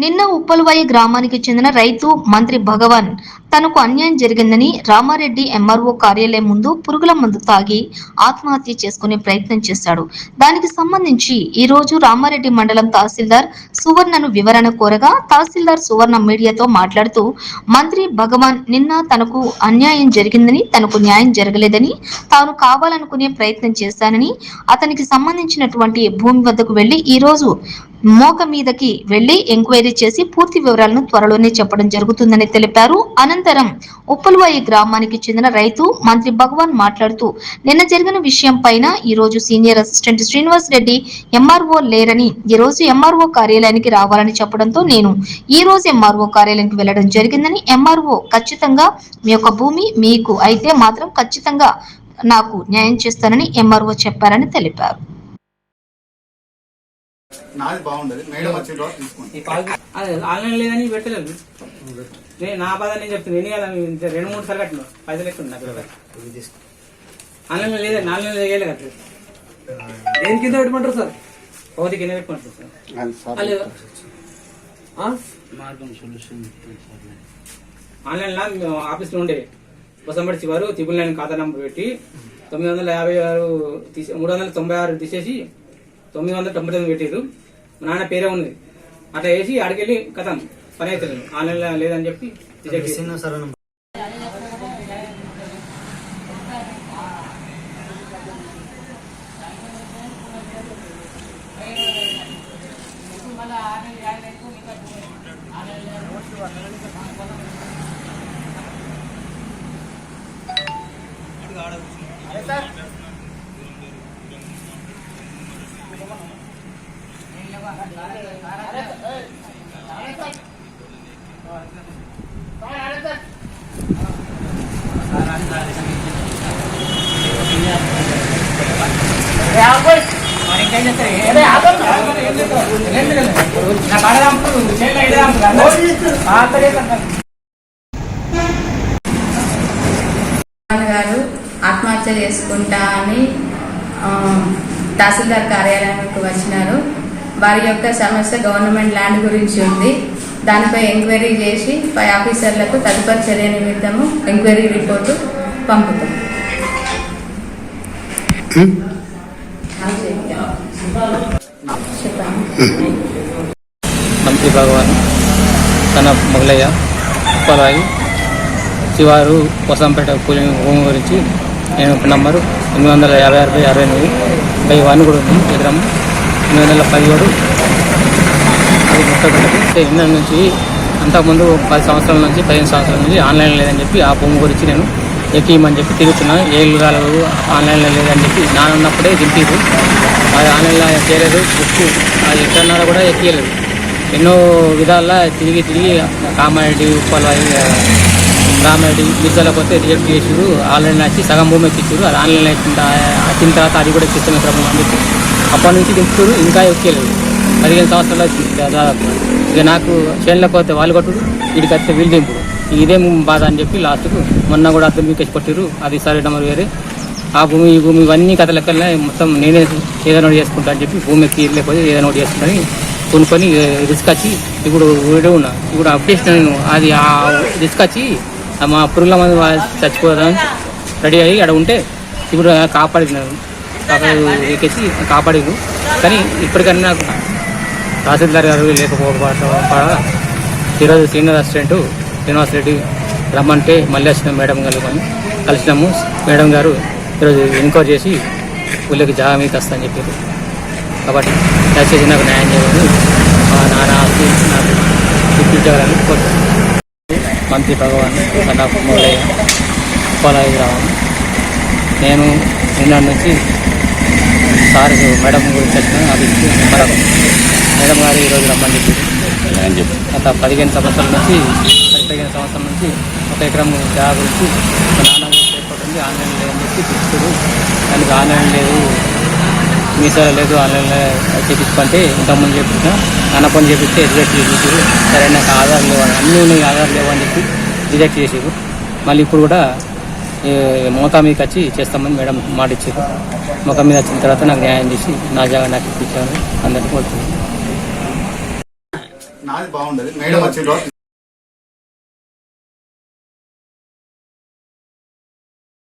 నిన్న ఉప్పలవాయి గ్రామానికి చెందిన రైతు మంత్రి భగవాన్ తనకు అన్యాయం జరిగిందని రామారెడ్డి ఎంఆర్ఓ కార్యాలయం ముందు పురుగుల మందు తాగి ఆత్మహత్య చేసుకునే ప్రయత్నం చేశాడు. దానికి సంబంధించి ఈ రోజు రామారెడ్డి మండలం తహసీల్దార్ సువర్ణను వివరణ కోరగా తహసీల్దార్ సువర్ణ మీడియాతో మాట్లాడుతూ మంత్రి భగవాన్ నిన్న తనకు అన్యాయం జరిగిందని, తనకు న్యాయం జరగలేదని, తాను కావాలనుకునే ప్రయత్నం చేశానని, అతనికి సంబంధించినటువంటి భూమి వద్దకు వెళ్లి ఈ రోజు మోక మీదకి వెళ్లి ఎంక్వైరీ చేసి పూర్తి వివరాలను త్వరలోనే చెప్పడం జరుగుతుందని తెలిపారు. అనంతరం ఉప్పలవాయి గ్రామానికి చెందిన రైతు మంత్రి భగవాన్ మాట్లాడుతూ నిన్న జరిగిన విషయం పైన ఈ రోజు senior assistant Srinivas Reddy MRO లేరని, ఈ రోజు ఎంఆర్ఓ కార్యాలయానికి రావాలని చెప్పడంతో నేను ఈ రోజు ఎంఆర్ఓ కార్యాలయానికి వెళ్లడం జరిగిందని, ఎంఆర్ఓ ఖచ్చితంగా మీ యొక్క భూమి మీకు అయితే మాత్రం ఖచ్చితంగా నాకు న్యాయం చేస్తానని ఎంఆర్ఓ చెప్పారని తెలిపారు. నాది బాగుండదు మేడం వచ్చిన తర్వాత తీసుకోండి. ఆన్లైన్ లేదని పెట్టలేదు. నేను నా బాధ నేను చెప్తాను. ఎన్ని 2-3 సార్లు కట్టినా పైసలు ఎక్కువ నాకు ఆన్లైన్ లేదండి. ఆన్లైన్ వేయలేదు కట్టలేదు. దేని కింద పెట్టమంటారు సార్? ఒకటి కింద పెట్టుకుంటారు సార్. ఆన్లైన్ లో ఆఫీస్ లో ఉండే కోసం పడి చివరు త్రిపుల్ 9 ఖాతా నంబర్ పెట్టి 396 తీసేసి 999 పెట్టారు. మా నాన్న పేరే ఉంది. అట్లా వేసి ఆడికెళ్ళి కథం పని అవుతుంది. ఆన్లైన్ లో లేదని చెప్పి గారు ఆత్మహత్య చేసుకుంటా అని తహసీల్దార్ కార్యాలయానికి వచ్చినారు. వారి యొక్క సమస్య గవర్నమెంట్ ల్యాండ్ గురించి ఉంది. దానిపై ఎంక్వైరీ చేసి పై ఆఫీసర్లకు తదుపరి చర్య నిమిత్తము ఎంక్వైరీ రిపోర్టు పంపుతాం. మంత్రి భగవాన్ తన మొగలయ్య ఉప్పలవాయి శివారు కోసంపేట కూలింగ్ భూమి గురించి నేను నంబరు 856/68/1 కూడా ఉంది. ఎకరం 817 అది ముట్టబెట్టకు నిన్న నుంచి అంతకుముందు 10 సంవత్సరాల నుంచి 15 సంవత్సరాల నుంచి ఆన్లైన్ లేదని చెప్పి ఆ భూమి గురించి నేను ఎక్కిమని చెప్పి తిరుగుతున్నాను. ఏళ్ళు ఆన్లైన్లో లేదని చెప్పి నానున్నప్పుడే దింపారు. అది ఆన్లైన్లో చేయలేదు. బుక్ అది ఎక్కడన్నారో కూడా ఎక్కియలేదు. ఎన్నో విధాలా తిరిగి కామారెడ్డి ఉప్పలవాయి రామారెడ్డి మిర్జాలకు వస్తే రిజెక్ట్ చేసారు. ఆన్లైన్లో వచ్చి సగం భూమి ఎక్కించారు. అది ఆన్లైన్లో వచ్చిన తర్వాత అది కూడా ఎక్కిస్తాం క్రమం అని చెప్పి అప్పటి నుంచి దింపుతారు. ఇంకా ఎక్కేయలేదు. 15 సంవత్సరాలు వచ్చింది దాదాపు. ఇక నాకు చేనులకు పోతే వాళ్ళు కొట్టుడు, వీడికి వస్తే వీళ్ళు దింపుడు. ఇదేం బాధ అని చెప్పి లాస్ట్కు మొన్న కూడా అద్దరు మీకేసి కొట్టారు. అది సరే నెంబర్ వేరే ఆ భూమి ఈ భూమి ఇవన్నీ కథ లెక్కలనే మొత్తం నేనే ఏదైనా ఒకటి చేసుకుంటా అని చెప్పి భూమి ఎక్కి లేకపోతే ఏదైనా ఒకటి చేసుకుంటాను కొనుక్కొని రిస్క్ వచ్చి ఇప్పుడు ఉన్నా ఇప్పుడు అప్డేషన్ అది ఆ రిస్క్ వచ్చి మా పురుగుల మంది చచ్చిపోదాం రెడీ అయ్యి అక్కడ ఉంటే ఇప్పుడు కాపాడినారు. ఎక్కేసి కాపాడిరు. కానీ ఇప్పటికన్నా నాకు తహసీల్దార్ గారు లేకపోవడం ఈరోజు సీనియర్ అసిస్టెంట్ శ్రీనివాస్ రెడ్డి రమ్మంటే మళ్ళీ వచ్చినాం. మేడం గారు కలిసినాము. మేడం గారు ఈరోజు ఎంక్వైరీ చేసి ఊళ్ళకి జాగా మీకు వస్తా అని చెప్పారు. కాబట్టి దయచేసి నాకు న్యాయం చేయాలని మా నాన్న నాకు చూపించాలని కోరుతున్నాను. మంత్రి భగవాన్ కన్నాపు మొదలయ్య ఉప్పలవాయి గ్రామం. నేను నిన్న నుంచి సార్ మేడం గురించి వచ్చిన ఆఫీస్కి మేడం గారు ఈరోజు రమ్మని చెప్పి గత 15 సంవత్సరాల నుంచి 1 ఎకరం జాగా గురించి మా నాన్న చేపట్టింది. ఆన్లైన్ లేదని చెప్పి చూపిస్తారు. దానికి ఆన్లైన్ లేదు, మీసాలో లేదు, ఆన్లైన్లో చేపించుకుంటే ఇంతకుముందు చేపించిన నాన్న పని చేపిస్తే రిజెక్ట్ చేసేసారు. సరే నాకు ఆధార్ లేవు అన్నీ ఉన్నాయి, ఆధార్ లేవు అని చెప్పి రిజెక్ట్ చేసారు. మళ్ళీ ఇప్పుడు కూడా మోతా మీదకి వచ్చి చేస్తామని మేడం మాట ఇచ్చారు. ముఖం మీద వచ్చిన తర్వాత నాకు న్యాయం చేసి నా జాగా నాకు ఇప్పించాలని అందరికీ కోరుతున్నాను. నాది బాగుండదు మేడం వచ్చిన తర్వాత